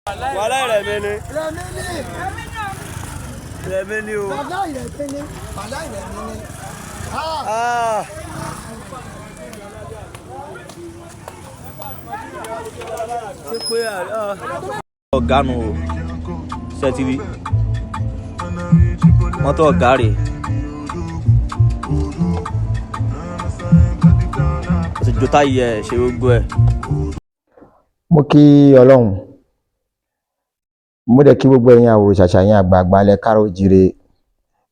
Wàhálà Rẹ̀mí ni o. Wàhálà Rẹ̀mí ni. Ṣé pé ọ̀gá nu o ṣẹ́tìrí mọ́tò ọ̀gá rẹ̀ ó ti jó táyé ẹ̀ ṣe gbogbo ẹ̀. Mo kí Ọlọ́run, mo dẹ̀ kí gbogbo ẹ̀yin àwòrò ṣàṣà, ẹ̀yin àgbààgbà ilẹ̀ káàárọ̀ oòjíire,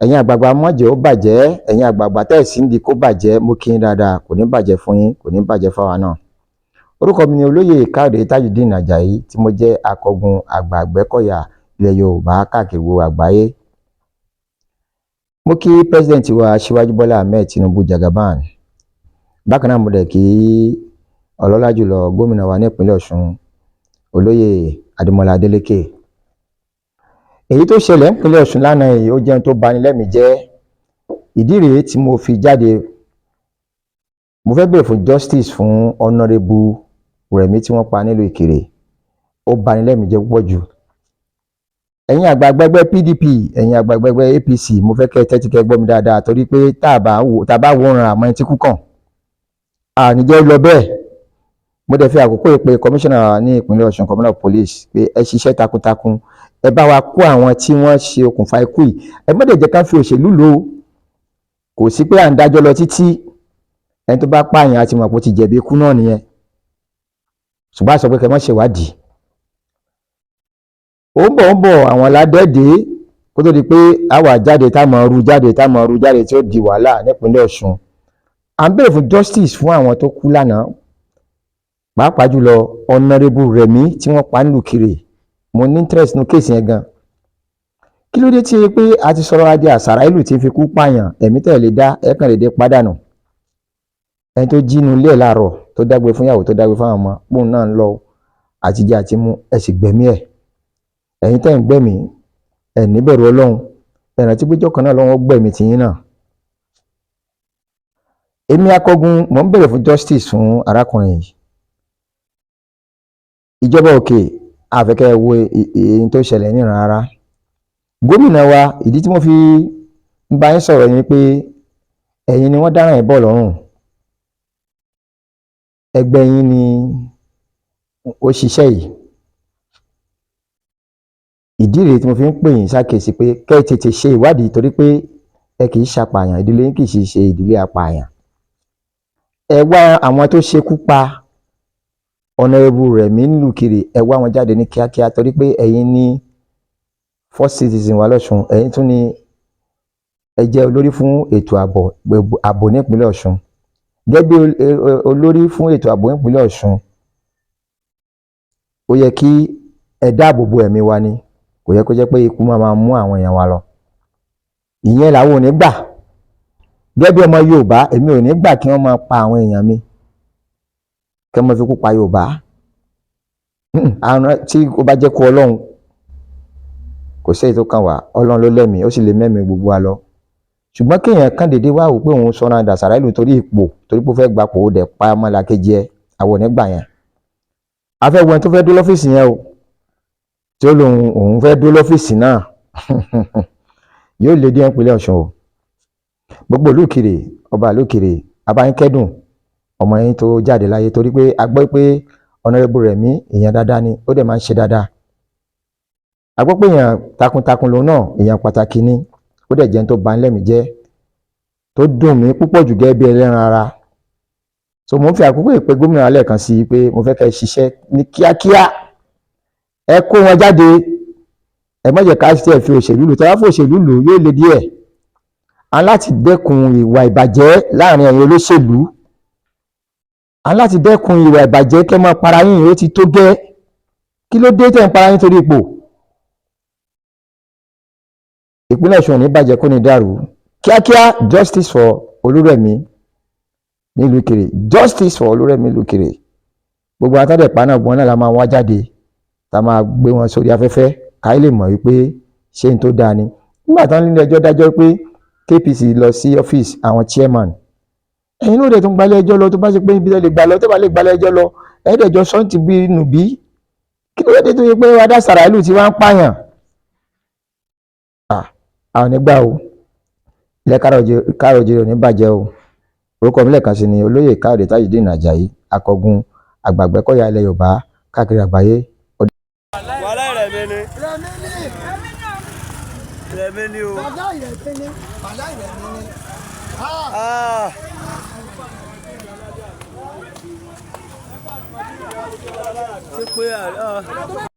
ẹ̀yin àgbààgbà mọ́jẹ̀ ó bàjẹ́, ẹ̀yin àgbààgbà tẹ́ẹ̀sì ń di kó bàjẹ́, mo kí yín dáadáa, kò ní bàjẹ́ fún yín, kò ní bàjẹ́ fáwa náà. Orúkọ mi ni olóyè Káyọ̀dé Tajudeen Àjàyí tí mo jẹ́ akọgun àgbà Àgbẹ̀kọ̀yà ilẹ̀ Yorùbá káàkiri gbogbo àgbáyé. Mo kí president wa Aṣíwájú Bọ́lá Ahmed Tinubu Jagaban. Bákan náà mo dẹ̀ kí ọlọ́lá jùlọ gómìnà wa nípínlẹ̀ Ọ̀ṣun olóyè Adémọ́lá Adélékè. Èyí tó ṣẹlẹ̀ nípínlẹ̀ Ọ̀ṣun lánàá yìí ó jẹ́ ohun tó bani lẹ́mìí jẹ́. Ìdí rèé tí mo fi jáde, mo fẹ́ bẹ̀rẹ̀ fún justice fún honourable Rẹ̀mí tí wọ́n pa nílùú Ìkirè. Ó bani lẹ́mìí jẹ́ púpọ̀ jù. Ẹ̀yin àgbààgbà ẹgbẹ́ PDP, ẹ̀yin àgbààgbà ẹgbẹ́ APC, mo fẹ́ kẹ́ tẹ́tí kẹ́ gbọ́ mi dáadáa torí pé tá a bá wòran àmọ́ ẹni tí kú kàn àníjẹ́ lọ bẹ́ẹ̀. Mo dẹ̀ fi àkókò ìpè commissioner ní ìpínlẹ̀ Ọ̀ṣun, commissioner police, pé ẹ ṣiṣẹ́ takuntakun, ẹ bá wa kó àwọn tí wọ́n ṣe okùnfà ikú yìí. Ẹ má dẹ̀ jẹ́ ká fi òṣèlú lò ó. Kò sí pé à ń dájọ́ lọ títí, ẹni tó bá pààyàn àti mọ̀ pé ó ti jẹ̀bi ikú náà nìyẹn. Ṣùgbọ́n a sọ pé kẹ́ má ṣèwádìí. Ó ń bọ̀ àwọn ládẹ́dẹ́ kó tó di pé àwa jáde táwọn ru jáde tí ó di wàhálà nípínlẹ̀ Ọ̀ṣun. À ń bẹ̀rẹ̀ fún justice fún àwọn tó kú lánàá, pàápàá jùlọ honourable Rẹ̀mí tí wọ́n pa nílùú Ìkirè. Mo ní interest nínú kéèsì yẹn gan. Kí ló dé tí pé a ti sọ̀rọ̀ adé àsàrà ìlú tí ń fi kú pààyàn, ẹ̀mí tẹ̀lé dá ẹ̀kan lè dé pàdánù. Ẹni tó jí inú ilé ẹ̀ láàárọ̀ tó dágbé fún ìyàwó tó dágbé fún àwọn ọmọ pòun náà ń lọ àtijọ́ àti mú ẹ sì gbẹ̀mí ẹ̀. Ẹ̀yin tẹ́ ń gbẹ̀mí ẹ̀ níbẹ̀rù Ọlọ́run, ẹ̀ràn tí péjọ kan náà lọ́wọ́ gbẹ̀mí tiyín náà. Èmi akọgun mò ń bẹ̀rẹ̀ fún justice fún arákùnrin yìí. Ìjọba òkè àfẹ́kẹ́ wo èyí tó ṣẹlẹ̀ níran rárá. Gómìnà wa, ìdí tí mo fi ń bá yín sọ̀rọ̀ ni pé ẹ̀yin ni wọ́n dáràn ẹ̀ bọ̀ lọ́rùn. Ẹgbẹ́ yín ni ó ṣiṣẹ́ yìí. Ìdí rèé tí mo fi ń pè yín ṣàkíyèsí pé kẹ́ ẹ tètè ṣe ìwádìí torí pé ẹ kì í ṣàpààyàn, ìdílé yín kì í ṣe ìdílé apààyàn. Ẹ wá àwọn tó ṣekú pa honourable Rẹ̀mí nílùú Ìkirè, ẹ wá wọn jáde ní kíákíá torí pé ẹ̀yin ní first citizen wa lọ́ṣun, ẹ̀yin tún ni ẹ jẹ́ olórí fún ètò ààbò nípínlẹ̀ Ọ̀ṣun. Gẹ́gẹ́ bí olórí fún ètò ààbò nípínlẹ̀ Ọ̀ṣun, ó yẹ kí ẹ dáàbò bo ẹ̀mí wa ni, kò yẹ kó jẹ́ pé ikú máa mú àwọn èèyàn wa lọ. Ìyẹn làwọn ò ní gbà. Gẹ́gẹ́ bí ọmọ Yorùbá, èmi ò ní gbà kí wọ́n máa pa àwọn èèyàn mi, kí wọ́n máa fi kú pa Yorùbá. Àwọn tí ó bá jẹ́ kó Ọlọ́run, kò sí èyí tó kàn wá, Ọlọ́run ló lẹ́mìí, ó sì lè mẹ́mìí gbogbo wa lọ. Ṣùgbọ́n kéèyàn kàn déédéé wá wò pé òun sọ̀rọ̀ àdàsàrà ìlú torí ipò, torí pé ó fẹ́ gbapò ó dẹ̀ pa ọmọlàkejì ẹ, àwọn ò ní gbà yẹn. A fẹ́ wo ẹni tó fẹ́ dó lọ́fíìsì yẹn o, tí ó lóun òun fẹ́ dó lọ́fíìsì náà yóò lè dé ìpínlẹ̀ Ọ̀ṣun o. Gbogbo ìlú Ìkirè, ọba ìlú Ìkirè, abáyín kẹ́dùn ọmọ yín tó jáde láyé torí pé a gbọ́ pé honourable Rẹ̀mí èèyàn dáadáa ni, ó dẹ̀ máa ń ṣe dáadáa. A gbọ́ pé èèyàn takuntakun lòun náà, èèyàn pàtàkì ni, ó dẹ̀ jẹ́ tó bani lẹ́mìí jẹ́, tó dùn mí púpọ̀ jù gẹ́gẹ́ bí ẹlẹ́ran ara. So mo ń fi àkókò ìpè gómìnà alẹ́ kan sí pé mo fẹ́ kẹ́ ẹ ṣiṣẹ́ ní kíákíá. Ẹ kó wọn jáde, ẹ má jẹ́ ká ṣe fi òṣèlú lò, tí wọ́n bá fi òṣèlú lò yóò le díẹ̀. A láti dẹ́kun ìwà ìbàjẹ́ láàrin ẹ̀yin olóṣèlú. A láti dẹ́kun ìwà ìbàjẹ́ kẹ́ máa para yín, ó ti tó gẹ́. Kí ló dé tẹ́ ń para yín torí ipò? Ìpínlẹ̀ Ọ̀ṣun ò ní bàjẹ́ kó ní dàrú. Kíákíá justice for Olúrẹ̀mí nílùú Ìkirè, justice for Olúrẹ̀mí nílùú Ìkirè. Gbogbo àtàdẹ̀pá náà gbọ́n náà la máa wá jáde, tá a máa gbé wọn sórí afẹ́fẹ́ káyé lè mọ̀ wípé ṣé n tó dáa ni. Nígbà tán nílé ẹjọ́ dájọ́ pé KPC lọ sí ọ́fíìsì àwọn chairman, ẹ̀yin ló dẹ̀ tún gbalẹ̀ ẹjọ́ lọ, tó bá ṣe pé ibi tẹ́ lè gbà lọ, tó bá lè gbalẹ̀ ẹjọ́ lọ ẹ̀ẹ́dẹ̀jọ́ sọ́ǹtì bí nùbí kí ló dé tó yẹ pé wàdà Sàràìlù tí wọ́n ń pààyàn àwọn nígbà o ilẹ̀ Káàrọ̀-o-jíire ò ní bàjẹ́ o. Orúkọ mi lẹ́ẹ̀kan sí ni olóyè Káyọ̀dé Tajudeen Àjàyí akọgun àgbàgbẹ́kọ̀yà ilẹ̀ Yorùbá káàkiri àgbáyé. wàhálà Rẹ̀mí ni o. ṣé pé